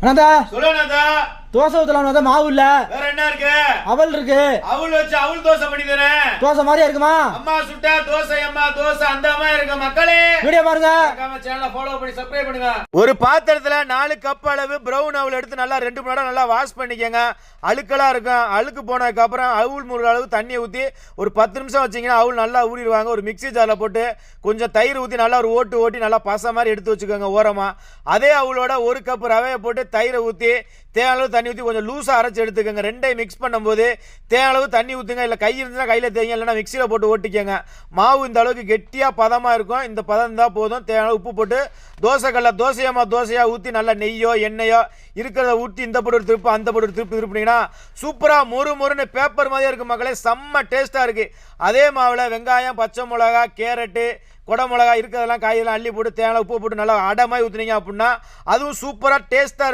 அண்ணா சொல்லுண்ணா. தோசை ஊத்தலாம் மாவு இல்ல. வேற என்ன இருக்கு? அவல் இருக்கு. அவல் வச்சு அவல் தோசை பண்ணி தரேன். தோசை மாதிரியா இருக்குமா? அம்மா சுட்டா தோசை அம்மா தோசை அந்த மாதிரி இருக்கு மக்களே. வீடியோ பாருங்க. மறக்காம சேனலை ஃபாலோ பண்ணி சப்ஸ்கிரைப் பண்ணுங்க. ஒரு பாத்திரத்துல 4 கப் அளவு பிரவுன் அவல் எடுத்து நல்லா 2 மணி நேரம் நல்லா வாஷ் பண்ணிக்கங்க. அழுக்கெல்லாம் இருக்கும். அழுக்கு போனதுக்கு அப்புறம் அவுள் முறுகிற அளவு தண்ணியை ஊற்றி ஒரு 10 நிமிஷம் வச்சிங்கன்னா அவுள் நல்லா ஊறிடுவாங்க. ஒரு மிக்ஸி ஜாரில் போட்டு கொஞ்சம் தயிர் ஊற்றி நல்லா ஒரு ஓட்டி நல்லா பசை மாதிரி எடுத்து வச்சுக்கோங்க ஓரமாக. அதே அவளோட 1 கப் ரவையை போட்டு தயிரை ஊற்றி தேவையான அளவு தண்ணி ஊற்றி கொஞ்சம் லூஸாக அரைச்சி எடுத்துக்கோங்க. ரெண்டையும் மிக்ஸ் பண்ணும்போது தேவையான அளவு தண்ணி ஊற்றுங்க. இல்லை கை இருந்துச்சுன்னா கையில் தேங்க, இல்லைன்னா மிக்சியில் போட்டு ஓட்டிக்கோங்க. மாவு இந்த அளவுக்கு கெட்டியாக பதமாக இருக்கும். இந்த பதம் இருந்தால் போதும். தேவையான உப்பு போட்டு தோசைக்கல்ல தோசையாக ஊற்றி நல்லா நெய்யோ எண்ணெயோ இருக்கிறத ஊற்றி இந்த போட்டு ஒரு திருப்பு அந்த போட்டு ஒரு திருப்பு திருப்பினீங்கன்னா சூப்பராக மொறுன்னு பேப்பர் மாதிரியே இருக்கும் மக்களே. செம்ம டேஸ்ட்டாக இருக்குது. அதே மாவில் வெங்காயம், பச்சை மிளகா, கேரட்டு, கொடை மிளகா இருக்கிறதெல்லாம் காயெல்லாம் அள்ளி போட்டு தேவையான உப்பு போட்டு நல்லா அடை மாதிரி ஊற்றுனீங்க அப்படின்னா அதுவும் சூப்பராக டேஸ்ட்டாக இருந்துச்சு.